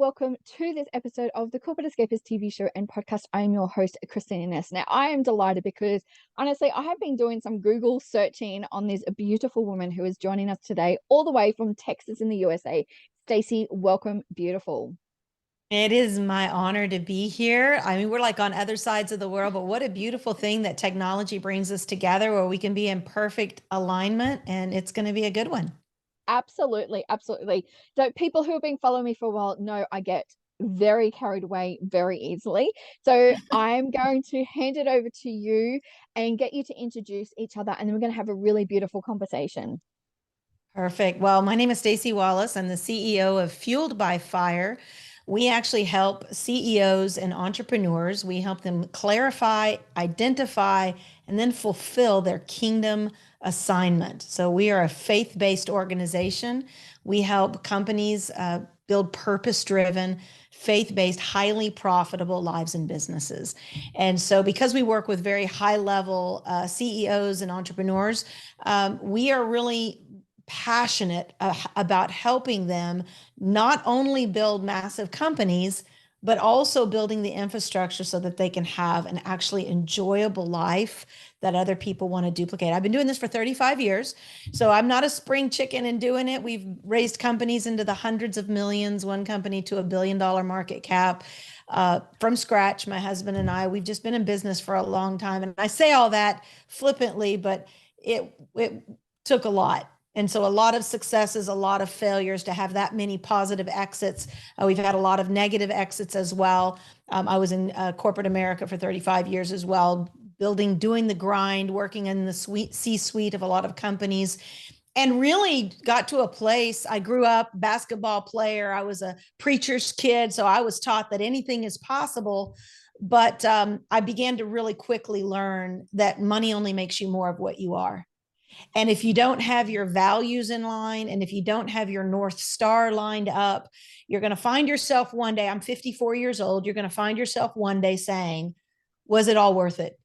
welcome to this episode of the Corporate Escapists TV show and podcast. I am your host, Christine Ness. Now, I am delighted because honestly, I have been doing some Google searching on this beautiful woman who is joining us today, all the way from Texas in the USA. Staci, welcome, beautiful. It is my honor to be here. I mean, we're like on other sides of the world, but what a beautiful thing that technology brings us together where we can be in perfect alignment, and it's going to be a good one. Absolutely, absolutely. So people who have been following me for a while know I get very carried away very easily. So I'm going to hand it over to you and get you to introduce each other, and then we're going to have a really beautiful conversation. Perfect. Well, my name is Staci Wallace. I'm the CEO of Fueled by Fire. We actually help CEOs and entrepreneurs. We help them clarify, identify, and then fulfill their kingdom assignment. So we are a faith-based organization. We help companies build purpose-driven, faith-based, highly profitable lives and businesses. And so because we work with very high-level CEOs and entrepreneurs, we are really passionate about helping them not only build massive companies, but also building the infrastructure so that they can have an actually enjoyable life that other people want to duplicate. I've been doing this for 35 years, so I'm not a spring chicken in doing it. We've raised companies into the hundreds of millions, one company to $1 billion market cap. From scratch, my husband and I, we've just been in business for a long time. And I say all that flippantly, but it took a lot. And so a lot of successes, a lot of failures to have that many positive exits. We've had a lot of negative exits as well. I was in corporate America for 35 years as well, doing the grind, working in the C-suite of a lot of companies, and really got to a place. I grew up basketball player. I was a preacher's kid, so I was taught that anything is possible. But I began to really quickly learn that money only makes you more of what you are. And if you don't have your values in line, and if you don't have your North Star lined up, you're going to find yourself one day, I'm 54 years old, you're going to find yourself one day saying, was it all worth it?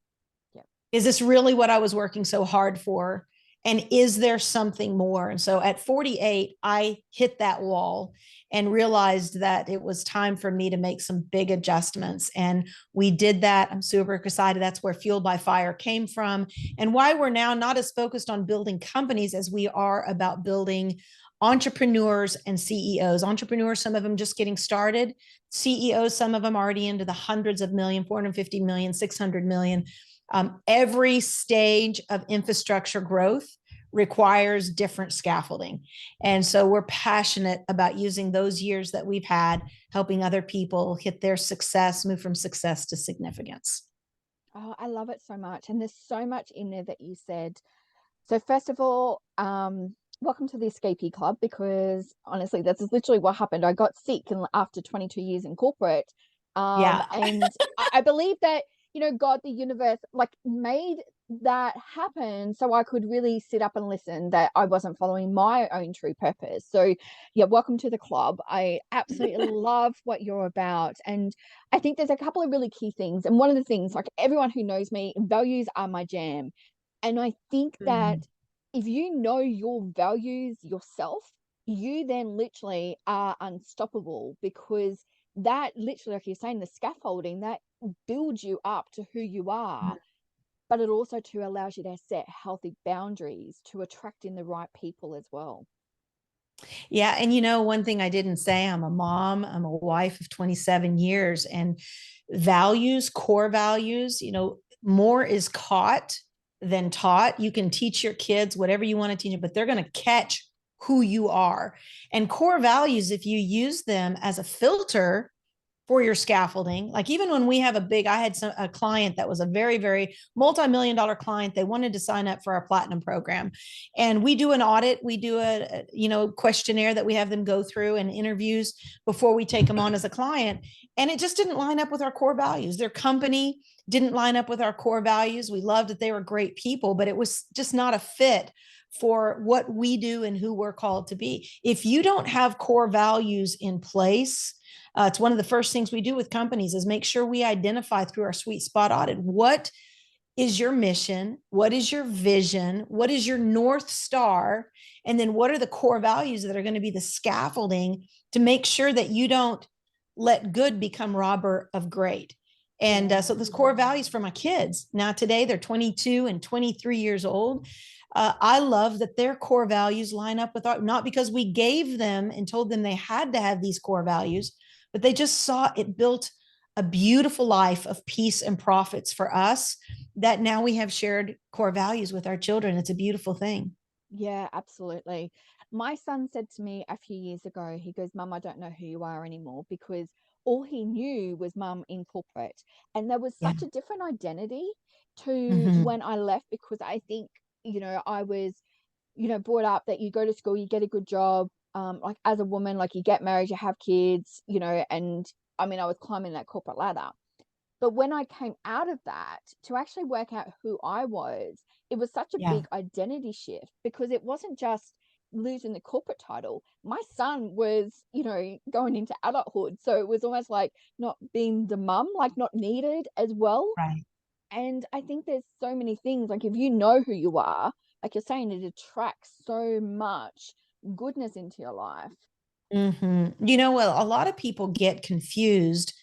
Yeah. Is this really what I was working so hard for? And is there something more? And so at 48, I hit that wall and realized that it was time for me to make some big adjustments. And we did that. I'm super excited. That's where Fueled by Fire came from, and why we're now not as focused on building companies as we are about building entrepreneurs and CEOs. Entrepreneurs, some of them just getting started. CEOs, some of them already into the hundreds of million, 450 million, 600 million. Every stage of infrastructure growth requires different scaffolding. And so we're passionate about using those years that we've had, helping other people hit their success, move from success to significance. Oh, I love it so much. And there's so much in there that you said. So first of all, welcome to the Escapee Club, because honestly, that's literally what happened. I got sick after 22 years in corporate. Yeah. And I believe that, God, the universe, like made that happen so I could really sit up and listen that I wasn't following my own true purpose. So yeah, welcome to the club. I absolutely love what you're about. And I think there's a couple of really key things. And one of the things, like everyone who knows me, values are my jam. And I think that Mhm. if you know your values yourself, you then literally are unstoppable, because that literally, like you're saying, the scaffolding that builds you up to who you are, but it also too allows you to set healthy boundaries to attract in the right people as well. Yeah. And one thing I didn't say, I'm a mom, I'm a wife of 27 years, and values, core values, more is caught than taught. You can teach your kids whatever you want to teach them, but they're going to catch who you are. And core values, if you use them as a filter for your scaffolding. Like even when we have I had a client that was a very, very multi-million dollar client. They wanted to sign up for our platinum program, and we do an audit. We do a questionnaire that we have them go through, and interviews before we take them on as a client. And it just didn't line up with our core values. Their company didn't line up with our core values. We loved that they were great people, but it was just not a fit for what we do and who we're called to be. If you don't have core values in place, it's one of the first things we do with companies is make sure we identify through our sweet spot audit, what is your mission? What is your vision? What is your North Star? And then what are the core values that are going to be the scaffolding to make sure that you don't let good become robber of great. And Yeah. so those core values for my kids now today, they're 22 and 23 years old. I love that their core values line up with our, not because we gave them and told them they had to have these core values, but they just saw it built a beautiful life of peace and profits for us, that now we have shared core values with our children. It's a beautiful thing. Yeah, absolutely. My son said to me a few years ago, he goes, Mum, I don't know who you are anymore, because all he knew was mum in corporate. And there was Yeah. such a different identity to Mm-hmm. when I left, because I think, I was, brought up that you go to school, you get a good job, like as a woman, like you get married, you have kids, and I mean, I was climbing that corporate ladder. But when I came out of that to actually work out who I was, it was such a Yeah. big identity shift, because it wasn't just losing the corporate title. My son was, going into adulthood. So it was almost like not being the mum, like not needed as well. Right. And I think there's so many things, like if you know who you are, like you're saying, it attracts so much goodness into your life. Well, a lot of people get confused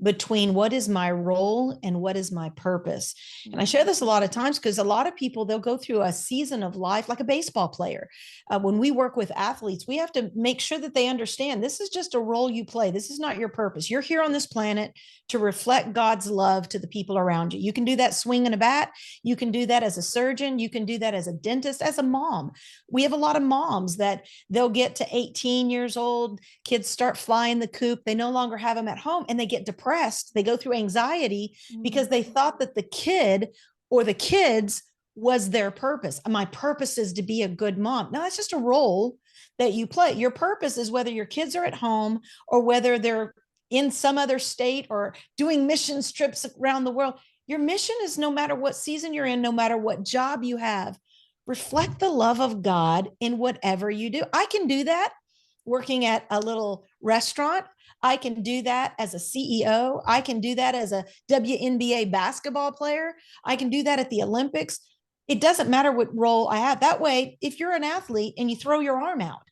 between what is my role and what is my purpose. And I share Mm. this a lot of times because a lot of people, they'll go through a season of life like a baseball player. When we work with athletes, we have to make sure that they understand this is just a role you play. This is not your purpose. You're here on this planet to reflect God's love to the people around you. You can do that swinging a bat. You can do that as a surgeon. You can do that as a dentist, as a mom. We have a lot of moms that they'll get to 18 years old, kids start flying the coop, they no longer have them at home, and they get depressed, they go through anxiety because Mm. they thought that the kid or the kids was their purpose. My purpose is to be a good mom. No, that's just a role that you play. Your purpose is whether your kids are at home or whether they're in some other state or doing mission trips around the world. Your mission is, no matter what season you're in, no matter what job you have, reflect the love of God in whatever you do. I can do that working at a little restaurant. I can do that as a CEO. I can do that as a WNBA basketball player. I can do that at the Olympics. It doesn't matter what role I have. That way, if you're an athlete and you throw your arm out,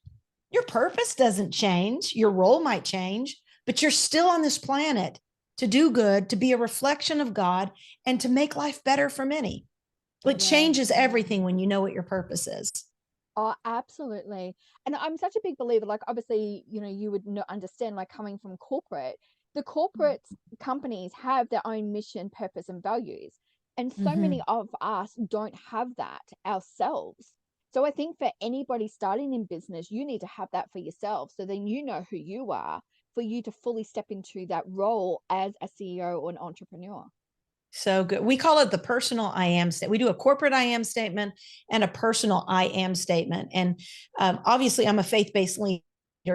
your purpose doesn't change. Your role might change, but you're still on this planet to do good, to be a reflection of God, and to make life better for many. It Yeah. changes everything when you know what your purpose is. Oh, absolutely. And I'm such a big believer, like obviously, you would understand, like coming from corporate, the corporate companies have their own mission, purpose, and values. And so many Mm-hmm. of us don't have that ourselves. So I think for anybody starting in business, you need to have that for yourself. So then you know who you are, for you to fully step into that role as a CEO or an entrepreneur. So good. We call it the personal I am statement. We do a corporate I am statement and a personal I am statement. And obviously, I'm a faith based leader.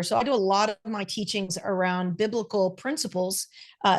So I do a lot of my teachings around biblical principles.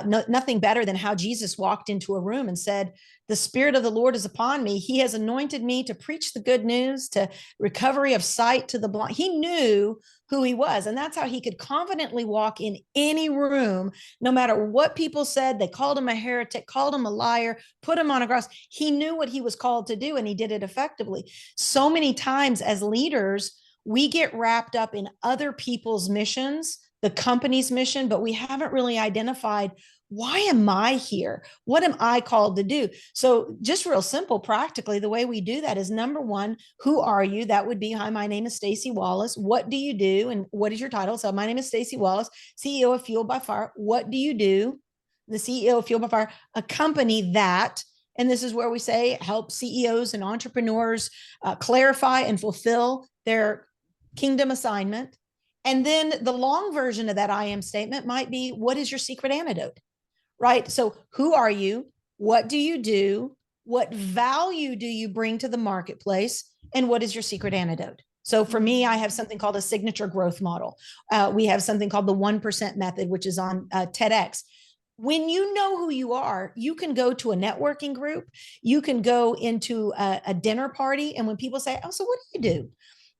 Nothing better than how Jesus walked into a room and said, "The Spirit of the Lord is upon me. He has anointed me to preach the good news, to recovery of sight to the blind." He knew who he was. And that's how he could confidently walk in any room, no matter what people said. They called him a heretic, called him a liar, put him on a cross. He knew what he was called to do, and he did it effectively. So many times as leaders, we get wrapped up in other people's missions, the company's mission, but we haven't really identified, why am I here? What am I called to do? So, just real simple, practically, the way we do that is, number one, who are you? That would be, hi, my name is Staci Wallace. What do you do? And what is your title? So, my name is Staci Wallace, CEO of Fueled by Fire. What do you do? The CEO of Fueled by Fire, a company that, and this is where we say, help CEOs and entrepreneurs clarify and fulfill their kingdom assignment. And then the long version of that I am statement might be, what is your secret antidote? Right? So, who are you? What do you do? What value do you bring to the marketplace? And what is your secret antidote? So, for me, I Mm. have something called a signature growth model. We have something called the 1% method, which is on TEDx. When you know who you are, you can go to a networking group, you can go into a dinner party. And when people say, "Oh, so what do you do?"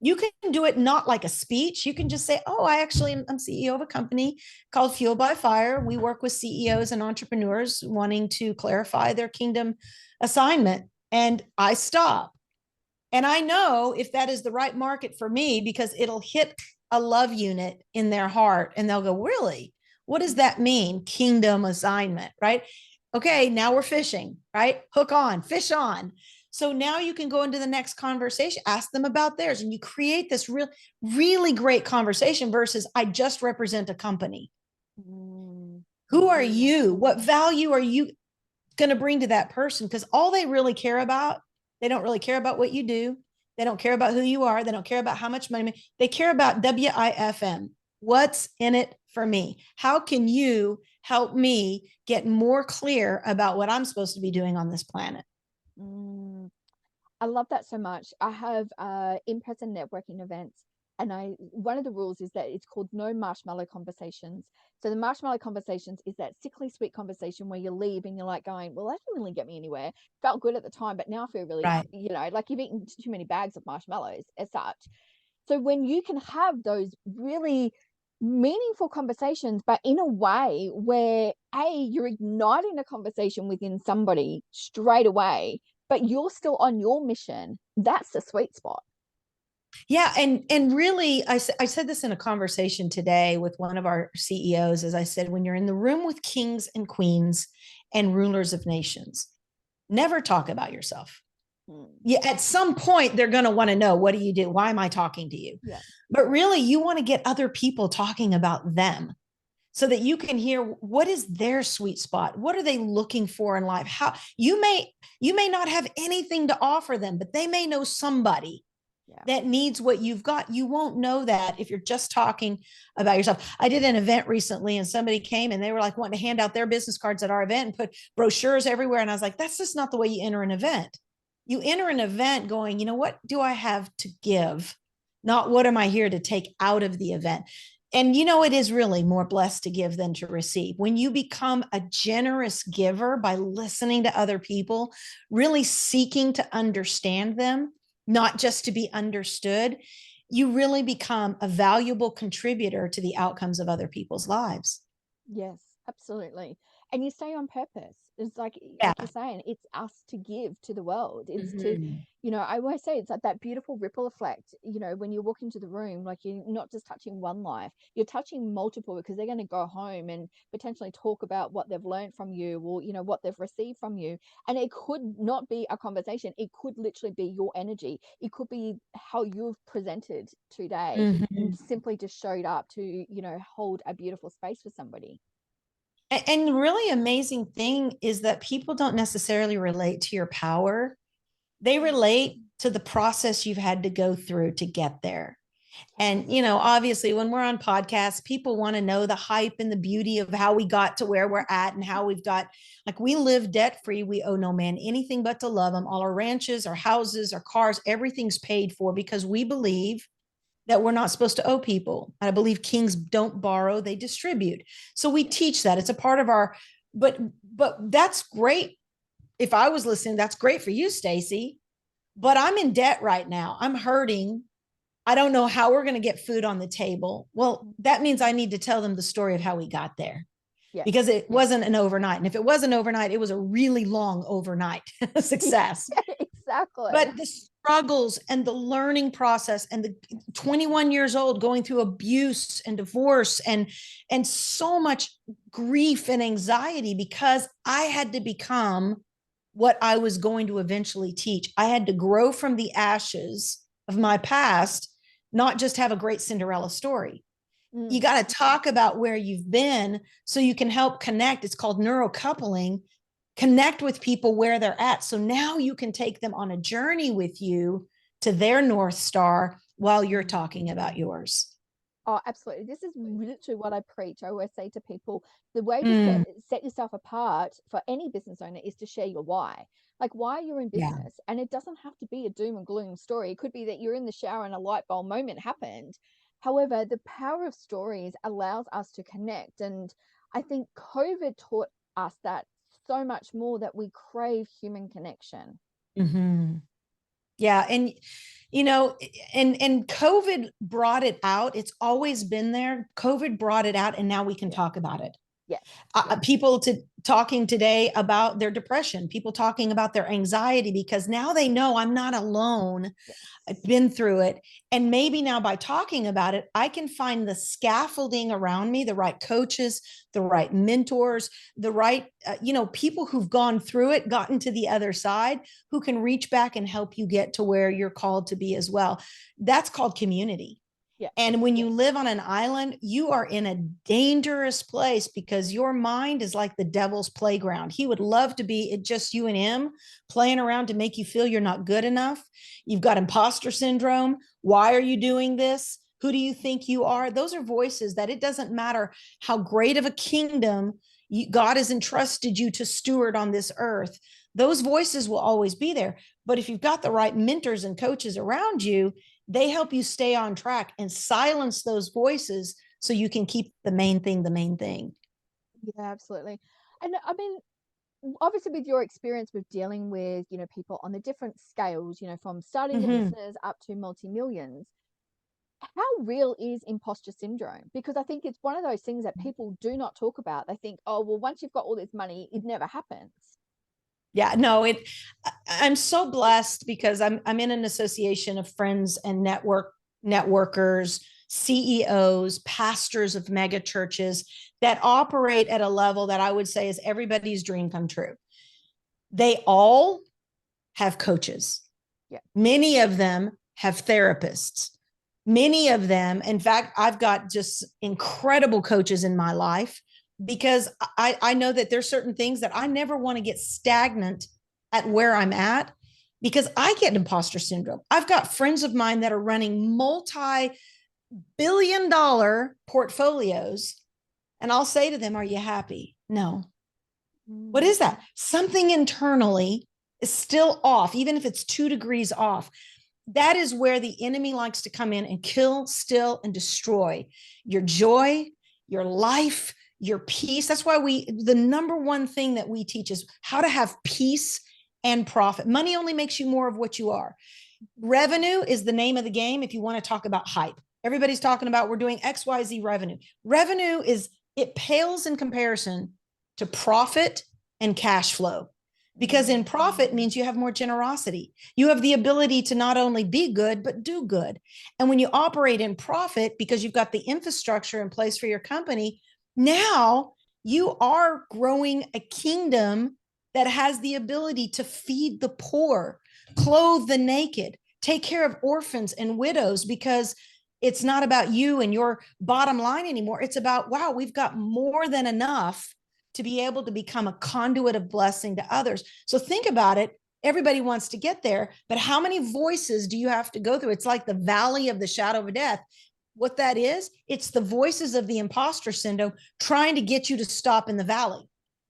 You can do it not like a speech. You can just say, "Oh, I'm CEO of a company called Fuel by Fire. We work with CEOs and entrepreneurs wanting to clarify their kingdom assignment." And I stop. And I know if that is the right market for me, because it'll hit a love unit in their heart and they'll go, "Really? What does that mean? Kingdom assignment, right? Okay, now we're fishing, right? Hook on, fish on. So now you can go into the next conversation, ask them about theirs, and you create this really great conversation versus I just represent a company. Mm, Who are yeah. you? What value are you going to bring to that person? Because all they really care about, they don't really care about what you do. They don't care about who you are. They don't care about how much money. They care about WIFM. What's in it for me? How can you help me get more clear about what I'm supposed to be doing on this planet? Mm. I love that so much. I have in-person networking events, and I one of the rules is that it's called no marshmallow conversations. So the marshmallow conversations is that sickly sweet conversation where you leave and you're like going, well, that didn't really get me anywhere. Felt good at the time, but now I feel really, Right. like you've eaten too many bags of marshmallows as such. So when you can have those really meaningful conversations, but in a way where you're igniting a conversation within somebody straight away, but you're still on your mission, that's the sweet spot. Yeah, and really, I said this in a conversation today with one of our CEOs. As I said, when you're in the room with kings and queens and rulers of nations, never talk about yourself. Mm. Yeah, at some point they're going to want to know, what do you do? Why am I talking to you? Yeah. But really, you want to get other people talking about them so that you can hear what is their sweet spot. What are they looking for in life? How you may not have anything to offer them, but they may know somebody Yeah. that needs what you've got. You won't know that if you're just talking about yourself. I did an event recently and somebody came and they were like wanting to hand out their business cards at our event and put brochures everywhere. And I was like, that's just not the way you enter an event. You enter an event going, what do I have to give? Not what am I here to take out of the event? And it is really more blessed to give than to receive. When you become a generous giver by listening to other people, really seeking to understand them, not just to be understood, you really become a valuable contributor to the outcomes of other people's lives. Yes, absolutely. And you stay on purpose. It's Yeah. like you're saying, it's us to give to the world. It's to, Mhm. I always say it's like that beautiful ripple effect. When you walk into the room, like you're not just touching one life, you're touching multiple because they're going to go home and potentially talk about what they've learned from you or, what they've received from you. And it could not be a conversation. It could literally be your energy. It could be how you've presented today and Mhm. simply just showed up to, hold a beautiful space for somebody. And really amazing thing is that people don't necessarily relate to your power. They relate to the process you've had to go through to get there. And, obviously, when we're on podcasts, people want to know the hype and the beauty of how we got to where we're at and how we've got, like, we live debt free. We owe no man anything but to love him. All our ranches, our houses, our cars, everything's paid for because we believe that we're not supposed to owe people. I believe kings don't borrow, they distribute. So we teach that. It's a part of our, but that's great. If I was listening, that's great for you, Staci. But I'm in debt right now. I'm hurting. I don't know how we're going to get food on the table. Well, that means I need to tell them the story of how we got there Yes. because it wasn't an overnight. And if it was an overnight, it was a really long overnight success. Exactly. But the struggles and the learning process and the 21 years old going through abuse and divorce and so much grief and anxiety because I had to become what I was going to eventually teach. I had to grow from the ashes of my past, not just have a great Cinderella story. You Mm. got to talk about where you've been so you can help connect. It's called neurocoupling. Connect with people where they're at. So now you can take them on a journey with you to their North Star while you're talking about yours. Oh, absolutely. This is literally what I preach. I always say to people, the way to Mm, set yourself apart for any business owner is to share your why. Like why you're in yeah. business. And it doesn't have to be a doom and gloom story. It could be that you're in the shower and a light bulb moment happened. However, the power of stories allows us to connect. And I think COVID taught us that so much more, that we crave human connection. Mm-hmm. Yeah. And, you know, and COVID brought it out. It's always been there. COVID brought it out, and now we can Yeah. talk about it. Yes. Yes. People talking today about their depression, people talking about their anxiety, because now they know I'm not alone. Yes. I've been through it. And maybe now by talking about it, I can find the scaffolding around me, the right coaches, the right mentors, the right, people who've gone through it, gotten to the other side, who can reach back and help you get to where you're called to be as well. That's called community. Yeah. And when you live on an island, you are in a dangerous place because your mind is like the devil's playground. He would love to be just you and him playing around to make you feel you're not good enough. You've got imposter syndrome. Why are you doing this? Who do you think you are? Those are voices that it doesn't matter how great of a kingdom God has entrusted you to steward on this earth. Those voices will always be there. But if you've got the right mentors and coaches around you, they help you stay on track and silence those voices so you can keep the main thing the main thing. Yeah, absolutely. And I mean, obviously with your experience with dealing with, people on the different scales, from starting the Mm-hmm. business up to multi-millions, how real is imposter syndrome? Because I think it's one of those things that people do not talk about. They think, oh, well, once you've got all this money, it never happens. Yeah, no, I'm so blessed because I'm in an association of friends and networkers, CEOs, pastors of mega churches that operate at a level that I would say is everybody's dream come true. They all have coaches. Yeah. Many of them have therapists. Many of them, in fact, I've got just incredible coaches in my life because I know that there's certain things that I never want to get stagnant at where I'm at because I get imposter syndrome. I've got friends of mine that are running multi-billion-dollar portfolios, and I'll say to them, "Are you happy?" No. What is that? Something internally is still off, even if it's 2 degrees off. That is where the enemy likes to come in and kill, steal, and destroy your joy, your life, your peace. That's why the number one thing that we teach is how to have peace and profit. Money only makes you more of what you are. Revenue is the name of the game if you want to talk about hype. Everybody's talking about we're doing XYZ revenue. Revenue it pales in comparison to profit and cash flow. Because in profit means you have more generosity. You have the ability to not only be good, but do good. And when you operate in profit, because you've got the infrastructure in place for your company, now you are growing a kingdom that has the ability to feed the poor, clothe the naked, take care of orphans and widows, because it's not about you and your bottom line anymore. It's about, wow, we've got more than enough to be able to become a conduit of blessing to others. So think about it. Everybody wants to get there, but how many voices do you have to go through? It's like the valley of the shadow of death. What that is, it's the voices of the imposter syndrome trying to get you to stop in the valley.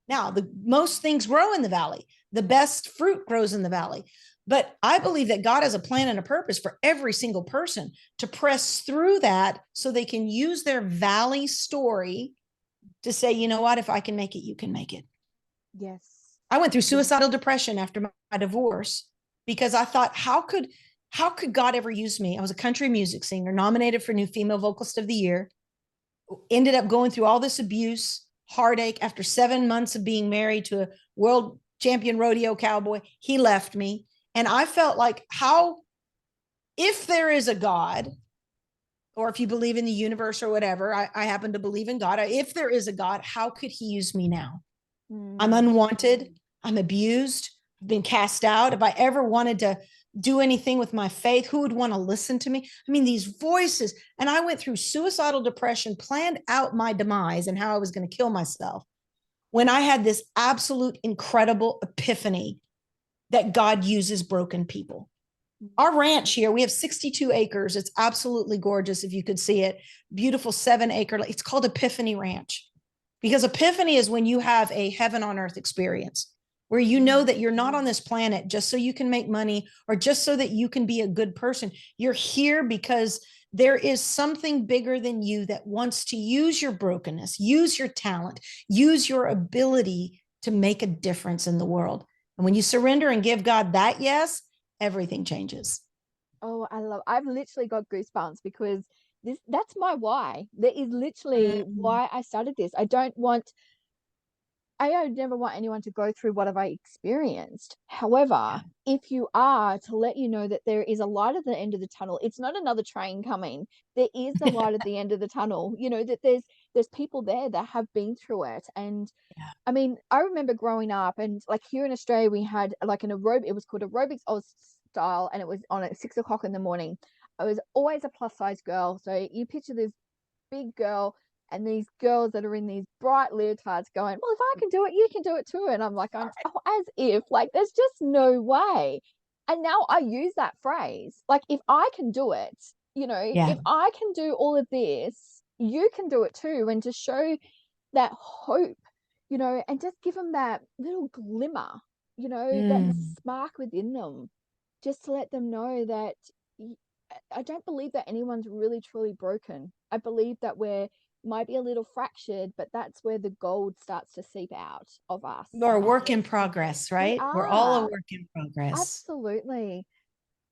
Now, most things grow in the valley. The best fruit grows in the valley. But I believe that God has a plan and a purpose for every single person to press through that so they can use their valley story to say, you know what, if I can make it, you can make it. Yes. I went through suicidal depression after my divorce because I thought, how could God ever use me? I was a country music singer, nominated for New Female Vocalist of the Year, ended up going through all this abuse, heartache after 7 months of being married to a world champion rodeo cowboy. He left me. And I felt like, if there is a God, or if you believe in the universe or whatever, I happen to believe in God. If there is a God, how could he use me now? I'm unwanted. I'm abused. I've been cast out. If I ever wanted to do anything with my faith, who would want to listen to me? I mean, these voices. And I went through suicidal depression, planned out my demise and how I was going to kill myself, when I had this absolute incredible epiphany that God uses broken people. Our ranch here, we have 62 acres. It's absolutely gorgeous if you could see it. Beautiful 7-acre. It's called Epiphany Ranch, because epiphany is when you have a heaven on earth experience where you know that you're not on this planet just so you can make money or just so that you can be a good person. You're here because there is something bigger than you that wants to use your brokenness, use your talent, use your ability to make a difference in the world. And when you surrender and give God that yes, everything changes. I've literally got goosebumps because that's my why. That is literally Mm. why I started this. I never want anyone to go through what have I experienced. However, Yeah. if you are, to let you know that there is a light at the end of the tunnel. It's not another train coming. There is a light at the end of the tunnel. That there's people there that have been through it. And Yeah. I mean, I remember growing up, and like here in Australia, we had like an aerobic. It was called aerobics Oz style, and it was on at 6 o'clock in the morning. I was always a plus size girl, so you picture this big girl and these girls that are in these bright leotards going, well, if I can do it, you can do it too. And I'm like, oh, as if, like, there's just no way. And now I use that phrase, like, if I can do it, Yeah. if I can do all of this, you can do it too. And to show that hope, and just give them that little glimmer, that Mm. spark within them, just to let them know that I don't believe that anyone's really truly broken. I believe that we're might be a little fractured, but that's where the gold starts to seep out of us. Or a work in progress, We right? We're all a are. work in progress. Absolutely.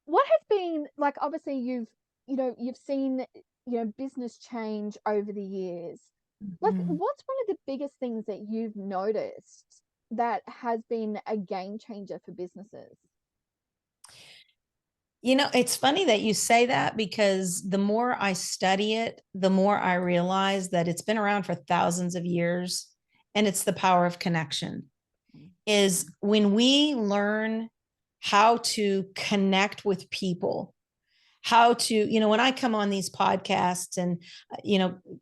What has been like, obviously you've seen, business change over the years. Like, Mhm. what's one of the biggest things that you've noticed that has been a game changer for businesses? It's funny that you say that because the more I study it, the more I realize that it's been around for thousands of years, and it's the power of connection. Is when we learn how to connect with people, how to, when I come on these podcasts and,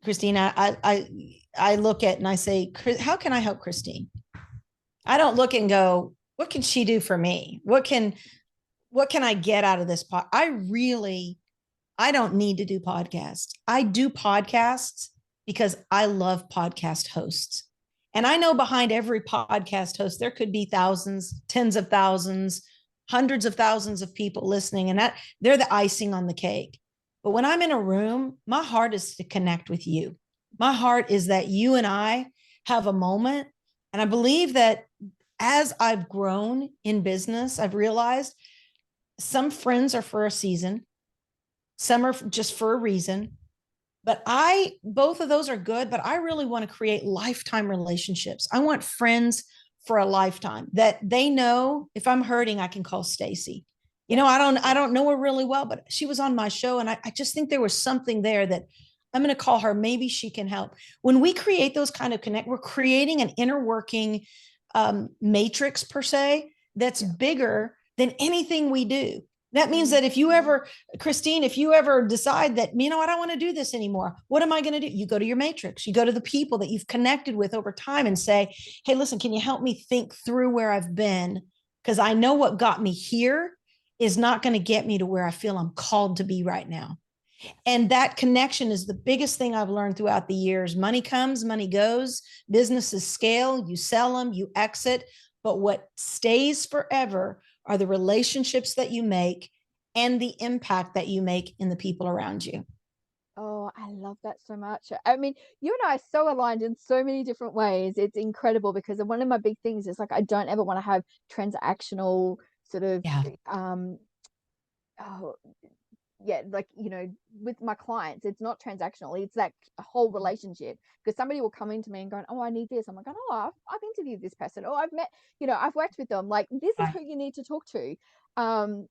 Christina, I look at and I say, how can I help Christine? I don't look and go, what can she do for me? What can I get out of this I don't need to do podcasts. I do podcasts because I love podcast hosts. And I know behind every podcast host, there could be thousands, tens of thousands, hundreds of thousands of people listening, and that they're the icing on the cake. But when I'm in a room, my heart is to connect with you. My heart is that you and I have a moment. And I believe that as I've grown in business, I've realized some friends are for a season, some are just for a reason. But both of those are good, but I really want to create lifetime relationships. I want friends for a lifetime that they know if I'm hurting, I can call Staci. Yeah. I don't know her really well, but she was on my show. And I just think there was something there that I'm going to call her. Maybe she can help. When we create those kind of connect, we're creating an inner working matrix per se, that's Yeah. bigger than anything we do. That means that if you ever, Christine, if you ever decide that, I don't want to do this anymore, what am I going to do? You go to your matrix, you go to the people that you've connected with over time and say, hey, listen, can you help me think through where I've been? Because I know what got me here is not going to get me to where I feel I'm called to be right now. And that connection is the biggest thing I've learned throughout the years. Money comes, money goes, businesses scale, you sell them, you exit. But what stays forever are the relationships that you make and the impact that you make in the people around you. Oh, I love that so much. I mean, you and I are so aligned in so many different ways. It's incredible because one of my big things is like I don't ever want to have transactional sort of Yeah. oh, yeah, like, with my clients, it's not transactional. It's that whole relationship, because somebody will come into me and go, oh, I need this. I'm like, oh, I've interviewed this person, or I've met, I've worked with them. Like, this is Right. who you need to talk to.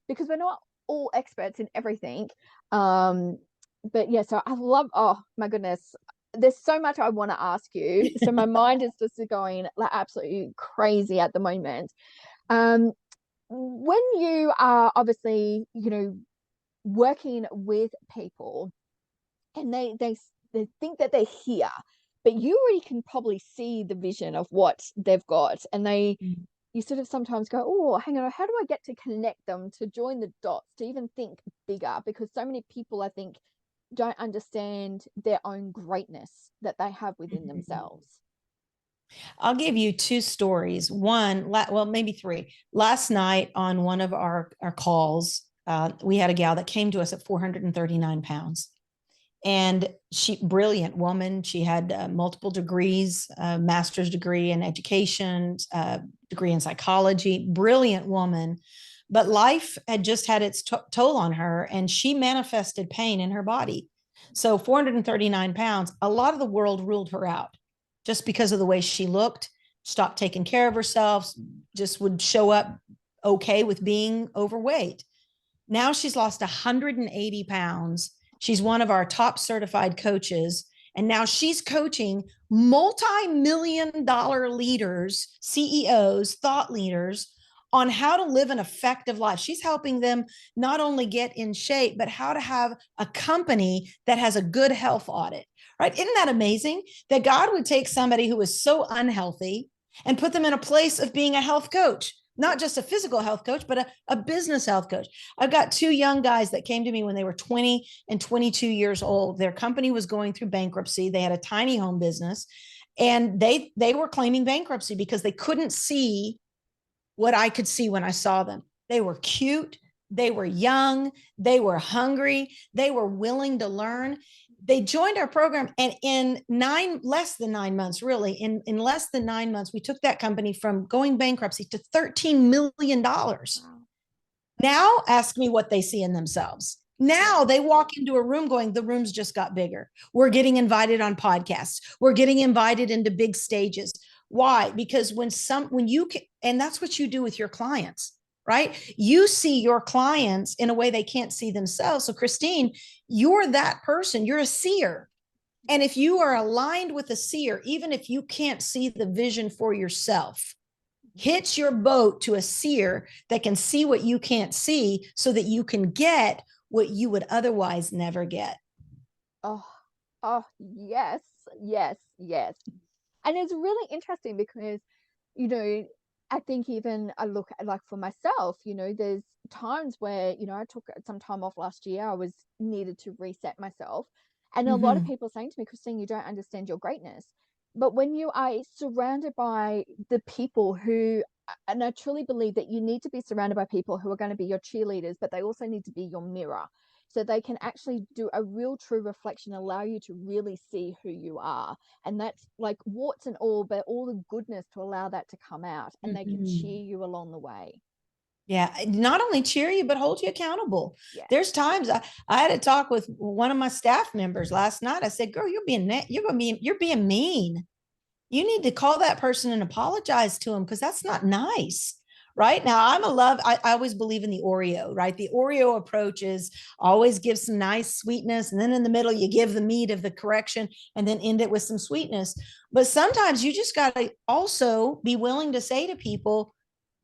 Because we're not all experts in everything. But yeah, so I love, oh my goodness, there's so much I want to ask you. So my mind is just going like absolutely crazy at the moment. Um, when you are obviously, working with people, and they think that they're here, but you already can probably see the vision of what they've got, and you sort of sometimes go, oh, hang on, how do I get to connect them, to join the dots, to even think bigger? Because so many people, I think, don't understand their own greatness that they have within themselves. I'll give you two stories. One, well, maybe three. Last night on one of our calls, we had a gal that came to us at 439 pounds. And brilliant woman. She had multiple degrees, master's degree in education, degree in psychology, brilliant woman. But life had just had its toll on her, and she manifested pain in her body. So 439 pounds, a lot of the world ruled her out just because of the way she looked, stopped taking care of herself, just would show up okay with being overweight. Now she's lost 180 pounds. She's one of our top certified coaches. And now she's coaching multi-million dollar leaders, CEOs, thought leaders on how to live an effective life. She's helping them not only get in shape, but how to have a company that has a good health audit, right? Isn't that amazing that God would take somebody who is so unhealthy and put them in a place of being a health coach? Not just a physical health coach, but a business health coach. I've got two young guys that came to me when they were 20 and 22 years old. Their company was going through bankruptcy. They had a tiny home business, and they were claiming bankruptcy because they couldn't see what I could see when I saw them. They were cute, they were young, they were hungry, they were willing to learn. They joined our program, and in less than 9 months, really, in less than 9 months, we took that company from going bankruptcy to $13 million. Wow. Now ask me what they see in themselves. Now they walk into a room going, the room's just got bigger. We're getting invited on podcasts. We're getting invited into big stages. Why? Because when you can, and that's what you do with your clients, right? You see your clients in a way they can't see themselves. So Christine, you're that person. You're a seer. And if you are aligned with a seer, even if you can't see the vision for yourself, hitch your boat to a seer that can see what you can't see so that you can get what you would otherwise never get. Oh, yes, yes, yes. And it's really interesting because, I think even I look at, like, for myself, there's times where, I took some time off last year. I was needed to reset myself. And a lot of people saying to me, Christine, you don't understand your greatness. But when you are surrounded by the people who, and I truly believe that you need to be surrounded by people who are going to be your cheerleaders, but they also need to be your mirror. So they can actually do a real true reflection, allow you to really see who you are. And that's like warts and all, but all the goodness to allow that to come out, and they can cheer you along the way. Yeah, not only cheer you, but hold you accountable. Yeah. There's times I had a talk with one of my staff members last night. I said, girl, you're being mean. You need to call that person and apologize to them because that's not nice. Right now, I always believe in the Oreo, right? The Oreo approach is always give some nice sweetness. And then in the middle, you give the meat of the correction and then end it with some sweetness. But sometimes you just got to also be willing to say to people,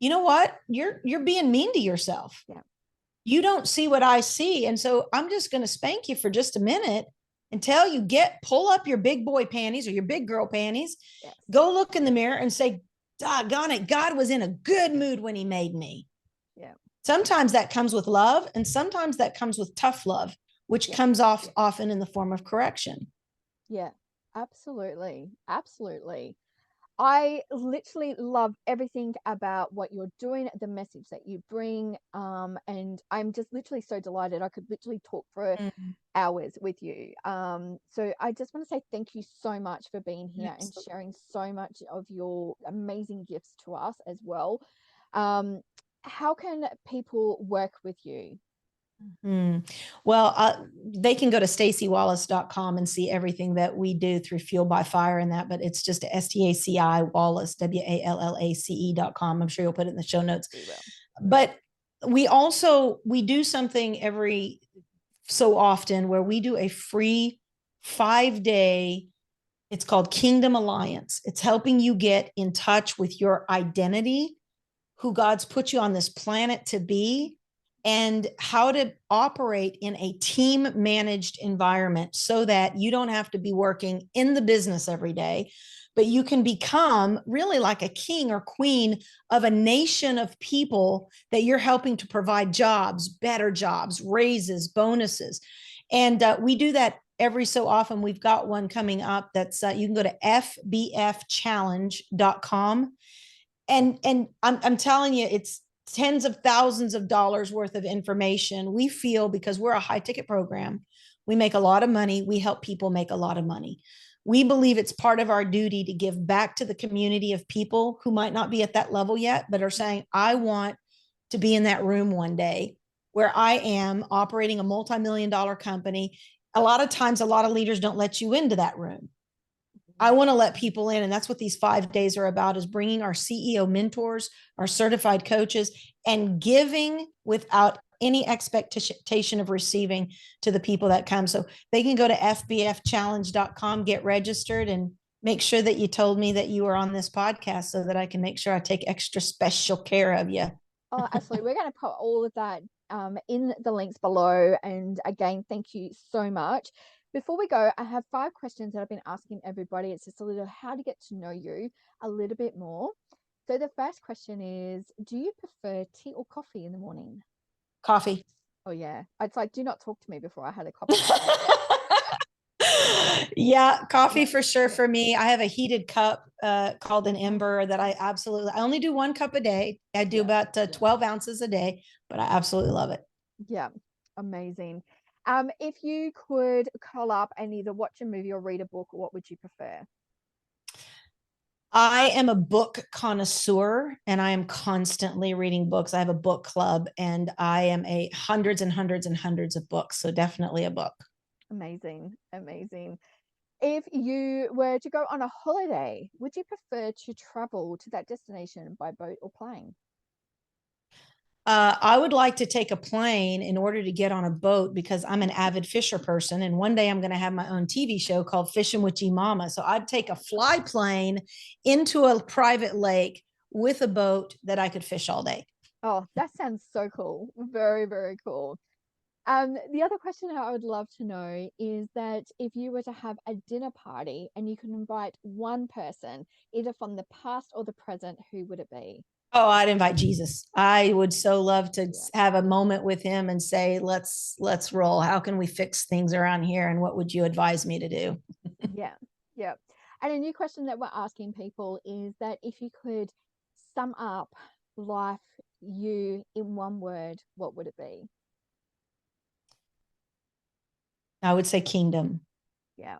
you know what? You're being mean to yourself. Yeah. You don't see what I see. And so I'm just going to spank you for just a minute until you pull up your big boy panties or your big girl panties, yes. Go look in the mirror and say, doggone it, God was in a good mood when he made me. Yeah. Sometimes that comes with love, and sometimes that comes with tough love, which comes off often in the form of correction. Yeah, absolutely. Absolutely. I literally love everything about what you're doing, the message that you bring. And I'm just literally so delighted. I could literally talk for hours with you. So I just want to say thank you so much for being here and sharing so much of your amazing gifts to us as well. How can people work with you? Well, they can go to staciwallace.com and see everything that we do through Fueled by Fire and that, but it's just Staci Wallace, WALLACE.com. I'm sure you'll put it in the show notes. We will. But we do something every so often where we do a free 5-day, it's called Kingdom Alliance. It's helping you get in touch with your identity, who God's put you on this planet to be, and how to operate in a team managed environment so that you don't have to be working in the business every day, but you can become really like a king or queen of a nation of people that you're helping to provide jobs, better jobs, raises, bonuses. And we do that every so often. We've got one coming up that's you can go to fbfchallenge.com. And I'm telling you, it's tens of thousands of dollars worth of information. We feel because we're a high ticket program, we make a lot of money. We help people make a lot of money. We believe it's part of our duty to give back to the community of people who might not be at that level yet, but are saying, I want to be in that room one day where I am operating a multi-million-dollar company, a lot of times, a lot of leaders don't let you into that room. I want to let people in. And that's what these 5 days are about, is bringing our CEO mentors, our certified coaches, and giving without any expectation of receiving to the people that come. So they can go to fbfchallenge.com, get registered, and make sure that you told me that you were on this podcast so that I can make sure I take extra special care of you. Oh, absolutely. We're going to put all of that in the links below. And again, thank you so much. Before we go, I have 5 questions that I've been asking everybody. It's just a little how to get to know you a little bit more. So the first question is, do you prefer tea or coffee in the morning? Coffee. Oh, yeah. It's like, do not talk to me before I had a cup of coffee. Yeah, coffee Yeah. for sure for me. I have a heated cup called an ember that I only do 1 cup a day. I do Yeah. about 12 ounces a day, but I absolutely love it. Yeah. Amazing. If you could curl up and either watch a movie or read a book, what would you prefer? I am a book connoisseur and I am constantly reading books. I have a book club and I am a hundreds and hundreds and hundreds of books. So definitely a book. Amazing. Amazing. If you were to go on a holiday, would you prefer to travel to that destination by boat or plane? I would like to take a plane in order to get on a boat because I'm an avid fisher person. And one day I'm going to have my own TV show called Fishing with G Mama. So I'd take a fly plane into a private lake with a boat that I could fish all day. Oh, that sounds so cool. Very, very cool. The other question I would love to know is that if you were to have a dinner party and you could invite one person, either from the past or the present, who would it be? Oh, I'd invite Jesus. I would so love to Yeah. have a moment with him and say, let's roll. How can we fix things around here? And what would you advise me to do? Yeah. Yeah. And a new question that we're asking people is that if you could sum up life you in one word, what would it be? I would say kingdom. Yeah.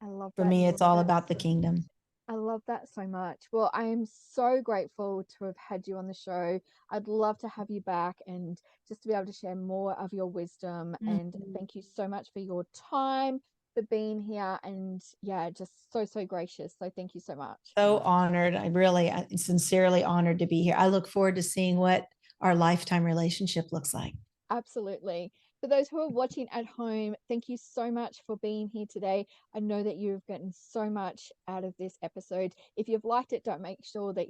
I love For that. me, it's all about the kingdom. I love that so much. Well, I am so grateful to have had you on the show. I'd love to have you back and just to be able to share more of your wisdom. And thank you so much for your time, for being here. And yeah, just so, so gracious. So thank you so much. So honored. I'm sincerely honored to be here. I look forward to seeing what our lifetime relationship looks like. Absolutely. For those who are watching at home, thank you so much for being here today. I know that you've gotten so much out of this episode. If you've liked it, don't make sure that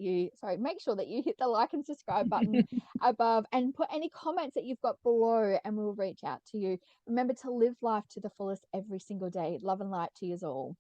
make sure that you hit the like and subscribe button above and put any comments that you've got below and we'll reach out to you. Remember to live life to the fullest every single day. Love and light to you all.